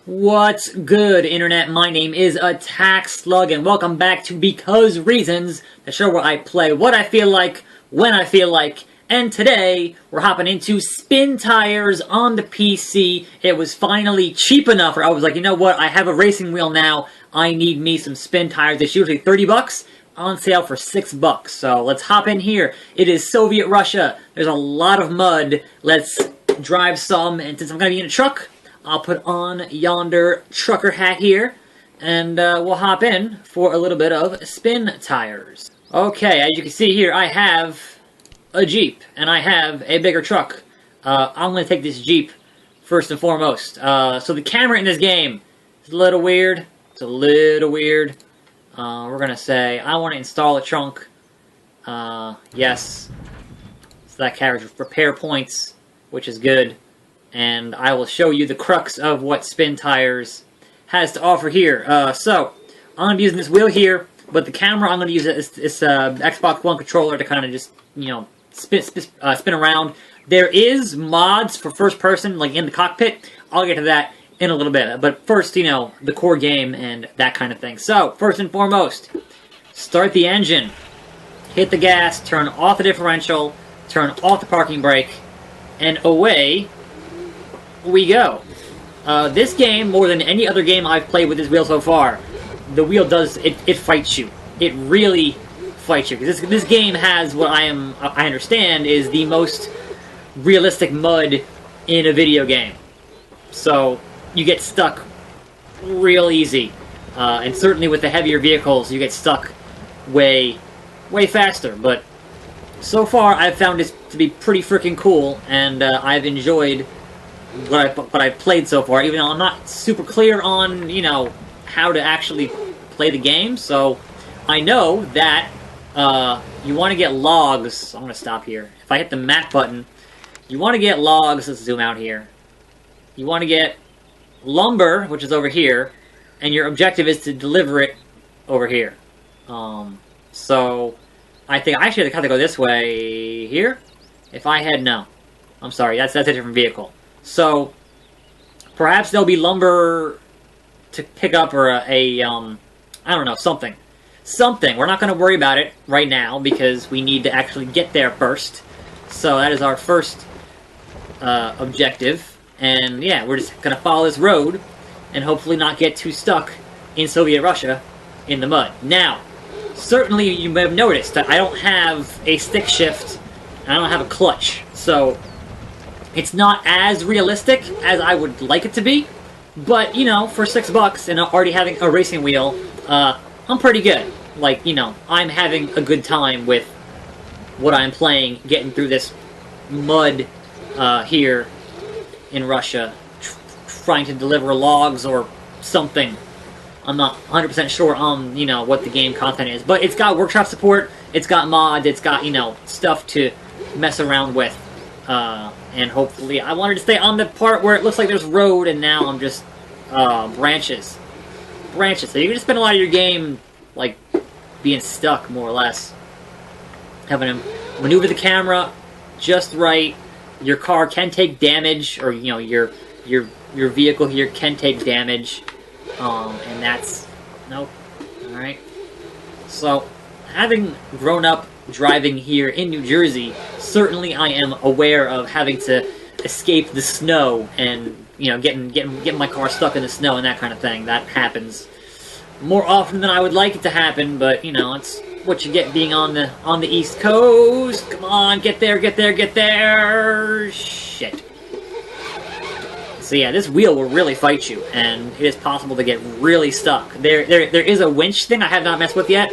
What's good, Internet? My name is attackslug, and welcome back to Because Reasons, the show where I play what I feel like, when I feel like, and today, we're hopping into Spintires on the PC. It was finally cheap enough where I was like, you know what, I have a racing wheel now, I need me some Spintires. It's usually 30 bucks, on sale for 6 bucks. So let's hop in here. It is Soviet Russia. There's a lot of mud. Let's drive some, and since I'm going to be in a truck, I'll put on yonder trucker hat here, and we'll hop in for a little bit of Spintires. Okay, as you can see here, I have a Jeep, and I have a bigger truck. I'm going to take this Jeep first and foremost. So the camera in this game is a little weird. It's a little weird. We're going to say, I want to install a trunk. Yes. So that carries repair points, which is good. And I will show you the crux of what Spintires has to offer here. So, I'm going to be using this wheel here, but the camera I'm going to use this Xbox One controller to kind of just, you know, spin around. There is mods for first person, like in the cockpit. I'll get to that in a little bit. But first, you know, the core game and that kind of thing. So, first and foremost, start the engine, hit the gas, turn off the differential, turn off the parking brake, and away we go. This game, more than any other game I've played with this wheel so far, the wheel does, it fights you. It really fights you. Because this game has what I understand is the most realistic mud in a video game. So, you get stuck real easy. And certainly with the heavier vehicles, you get stuck way faster. But so far, I've found this to be pretty freaking cool, and I've enjoyed what I've played so far, even though I'm not super clear on, you know, how to actually play the game. So I know that you want to get logs. I'm going to stop here. If I hit the map button, you want to get logs. Let's zoom out here. You want to get lumber, which is over here, and your objective is to deliver it over here. So I think I should have to go this way here. If I had, no. I'm sorry, that's a different vehicle. So, perhaps there'll be lumber to pick up, or I don't know, something. Something. We're not going to worry about it right now, because we need to actually get there first. So that is our first objective. And yeah, we're just going to follow this road, and hopefully not get too stuck in Soviet Russia in the mud. Now, certainly you may have noticed that I don't have a stick shift, and I don't have a clutch. So it's not as realistic as I would like it to be, but, you know, for 6 bucks and already having a racing wheel, I'm pretty good. Like, you know, I'm having a good time with what I'm playing, getting through this mud here in Russia, trying to deliver logs or something. I'm not 100% sure on, you know, what the game content is, but it's got workshop support, it's got mods, it's got, you know, stuff to mess around with. And hopefully, I wanted to stay on the part where it looks like there's road, and now I'm just, branches. Branches. So you can just spend a lot of your game, like, being stuck, more or less. Having to maneuver the camera just right. Your car can take damage, or, you know, your vehicle here can take damage. And that's, nope. Alright. So, having grown up driving here in New Jersey, certainly I am aware of having to escape the snow and, you know, getting my car stuck in the snow and that kind of thing. That happens more often than I would like it to happen, but, you know, it's what you get being on the East Coast. Come on, get there, get there, get there! Shit. So yeah, this wheel will really fight you, and it is possible to get really stuck. There is a winch thing I have not messed with yet,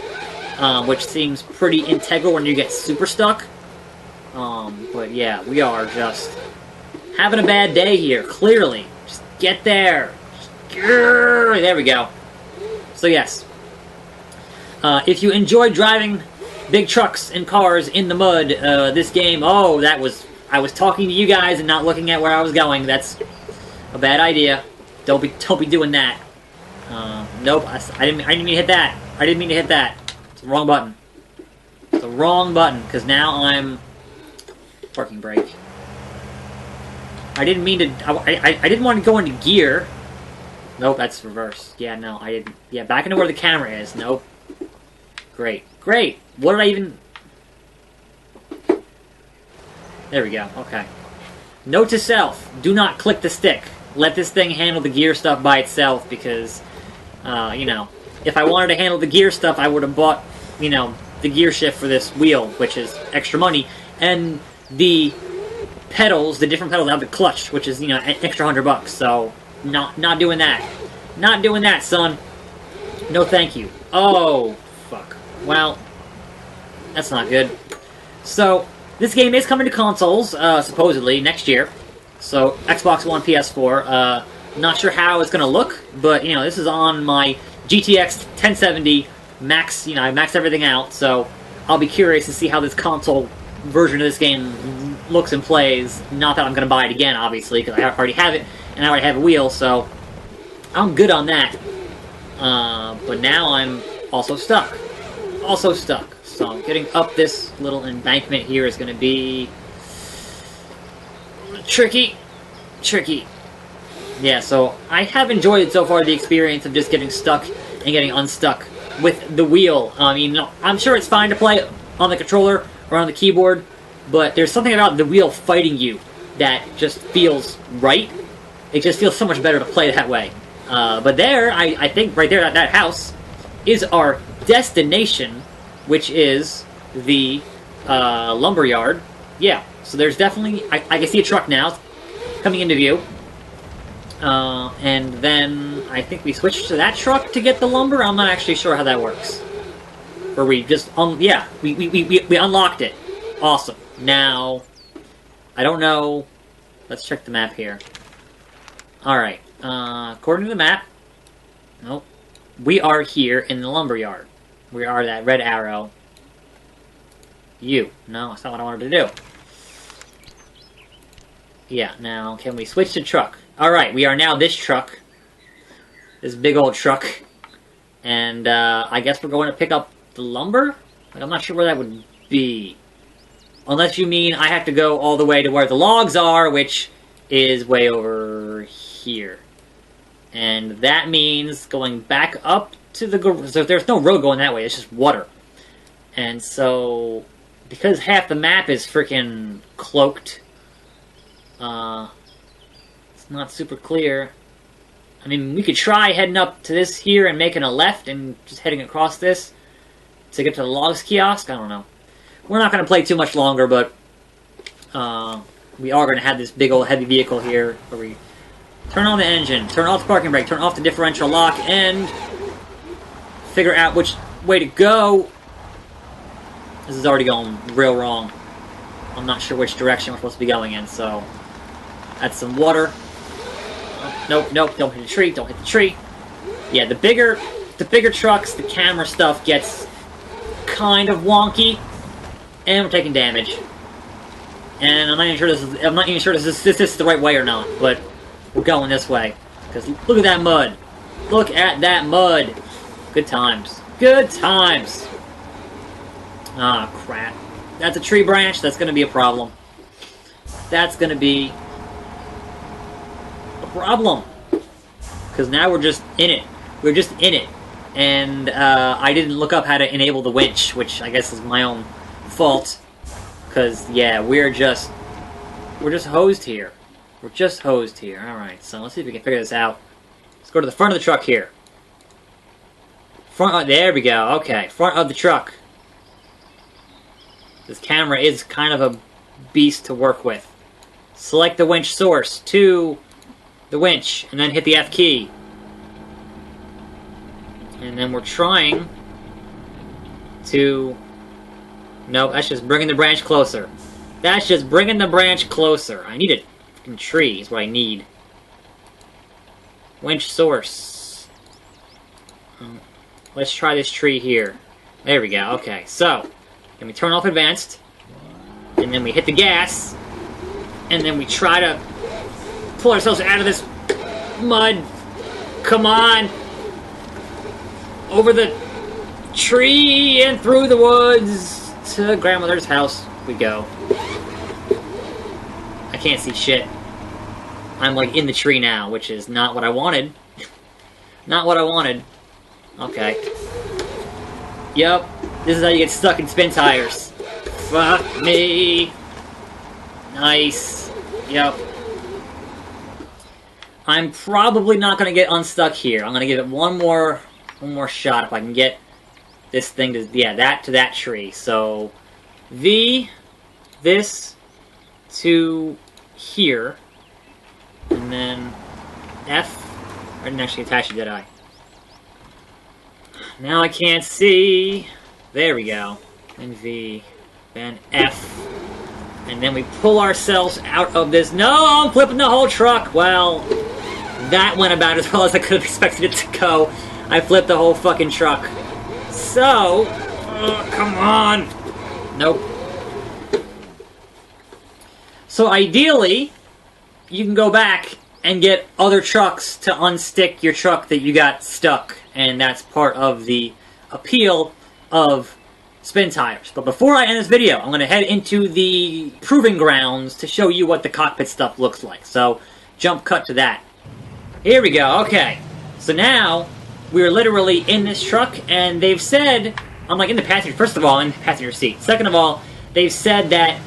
which seems pretty integral when you get super stuck. But yeah, we are just having a bad day here, clearly. Just get there. There we go. So yes, if you enjoy driving big trucks and cars in the mud, this game, oh, I was talking to you guys and not looking at where I was going. That's a bad idea. Don't be doing that. Nope, I didn't mean to hit that. I didn't mean to hit that. It's the wrong button. It's the wrong button, because now I'm parking brake. I didn't mean to. I didn't want to go into gear. Nope, that's reverse. Yeah, no, I didn't. Yeah, back into where the camera is. Nope. Great. Great! What did I even... There we go, okay. Note to self, do not click the stick. Let this thing handle the gear stuff by itself, because, you know, if I wanted to handle the gear stuff, I would have bought, you know, the gear shift for this wheel, which is extra money, and the pedals, the different pedals have the clutch, which is, you know, an extra $100, so not doing that. Not doing that, son. No thank you. Oh, fuck. Well, that's not good. So, this game is coming to consoles, supposedly, next year. So, Xbox One, PS4. Not sure how it's going to look, but, you know, this is on my GTX 1070 max, you know, I maxed everything out, so I'll be curious to see how this console version of this game looks and plays. Not that I'm going to buy it again, obviously, because I already have it, and I already have a wheel, so I'm good on that. But now I'm also stuck. Also stuck. So getting up this little embankment here is going to be tricky. Tricky. Yeah, so I have enjoyed so far the experience of just getting stuck and getting unstuck with the wheel. I mean, I'm sure it's fine to play on the controller or on the keyboard, but there's something about the wheel fighting you that just feels right. It just feels so much better to play that way. But there, I think right there at that house is our destination, which is the lumberyard. Yeah, so there's definitely... I can see a truck now coming into view. And then I think we switched to that truck to get the lumber. I'm not actually sure how that works. Or we just... yeah, we unlocked it. Awesome. Now, I don't know... Let's check the map here. Alright. According to the map... Nope. We are here in the lumberyard. We are that red arrow. You. No, that's not what I wanted to do. Yeah, now, can we switch to truck? Alright, we are now this truck. This big old truck. And, I guess we're going to pick up the lumber? Like, I'm not sure where that would be. Unless you mean I have to go all the way to where the logs are, which is way over here. And that means going back up to the... So there's no road going that way, it's just water. And so, because half the map is freaking cloaked, it's not super clear. I mean, we could try heading up to this here and making a left and just heading across this to get to the logs kiosk. I don't know. We're not going to play too much longer, but we are going to have this big old heavy vehicle here where we turn on the engine, turn off the parking brake, turn off the differential lock, and figure out which way to go. This is already going real wrong. I'm not sure which direction we're supposed to be going in, so that's some water. Oh, nope, nope, don't hit the tree, don't hit the tree. Yeah, the bigger trucks, the camera stuff gets kind of wonky, and we're taking damage. And I'm not even sure this is the right way or not, but we're going this way. Because look at that mud. Look at that mud. Good times. Good times. Ah, crap. That's a tree branch. That's going to be a problem. That's going to be a problem. Because now we're just in it. We're just in it. And I didn't look up how to enable the winch, which I guess is my own fault. Because, yeah, we're just hosed here. We're just hosed here. Alright, so let's see if we can figure this out. Let's go to the front of the truck here. There we go. Okay, front of the truck. This camera is kind of a beast to work with. Select the winch source to the winch, and then hit the F key. And then we're trying to... Nope, that's just bringing the branch closer. That's just bringing the branch closer. I need a fucking tree is what I need. Winch source. Let's try this tree here. There we go, okay. So, then we turn off advanced, and then we hit the gas, and then we try to pull ourselves out of this mud. Come on! Over the tree and through the woods to grandmother's house we go. I can't see shit. I'm like in the tree now, which is not what I wanted. Not what I wanted. Okay. Yep. This is how you get stuck in Spintires. Fuck me. Nice. Yep. I'm probably not going to get unstuck here. I'm going to give it one more shot if I can get this thing to, yeah, that to that tree. So, V, this to here, and then F. I didn't actually attach it, did I? Now I can't see. There we go. Then V, then F. And then we pull ourselves out of this. No, I'm flipping the whole truck. Well, that went about as well as I could have expected it to go. I flipped the whole fucking truck. So, come on. Nope. So ideally, you can go back and get other trucks to unstick your truck that you got stuck. And that's part of the appeal of Spintires. But before I end this video, I'm going to head into the proving grounds to show you what the cockpit stuff looks like. So, jump cut to that. Here we go, okay. So now, we're literally in this truck, and they've said, I'm like in the passenger, first of all, in the passenger seat. Second of all, they've said that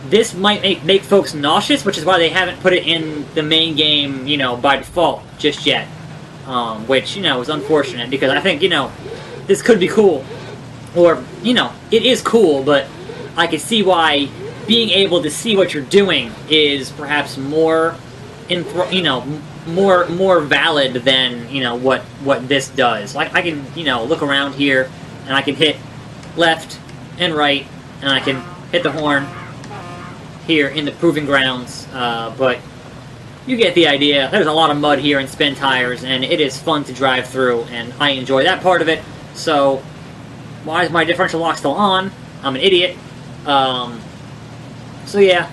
this might make folks nauseous, which is why they haven't put it in the main game, you know, by default, just yet. Which, you know, is unfortunate, because I think, you know, this could be cool. Or, you know, it is cool, but I can see why being able to see what you're doing is perhaps more, more valid than, you know, what this does. Like, I can, you know, look around here, and I can hit left and right, and I can hit the horn here in the proving grounds, but you get the idea. There's a lot of mud here in Spintires, and it is fun to drive through, and I enjoy that part of it. So, why is my differential lock still on? I'm an idiot. So yeah,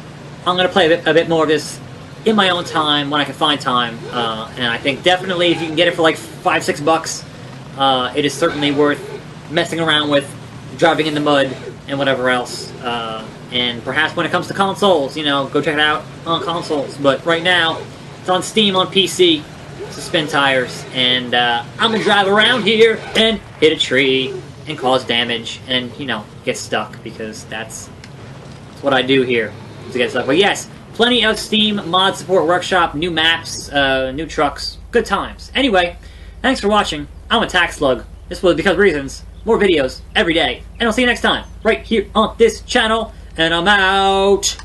I'm going to play a bit more of this in my own time, when I can find time, and I think definitely if you can get it for like $5-6, it is certainly worth messing around with, driving in the mud, and whatever else. And perhaps when it comes to consoles, you know, go check it out on consoles. But right now, it's on Steam on PC. It's Spintires, and I'm gonna drive around here and hit a tree and cause damage, and you know, get stuck, because that's what I do here to get stuck. But yes, plenty of Steam mod support workshop, new maps, new trucks, good times. Anyway, thanks for watching. I'm attackslug. This was Because Reasons. More videos every day, and I'll see you next time, right here on this channel, and I'm out.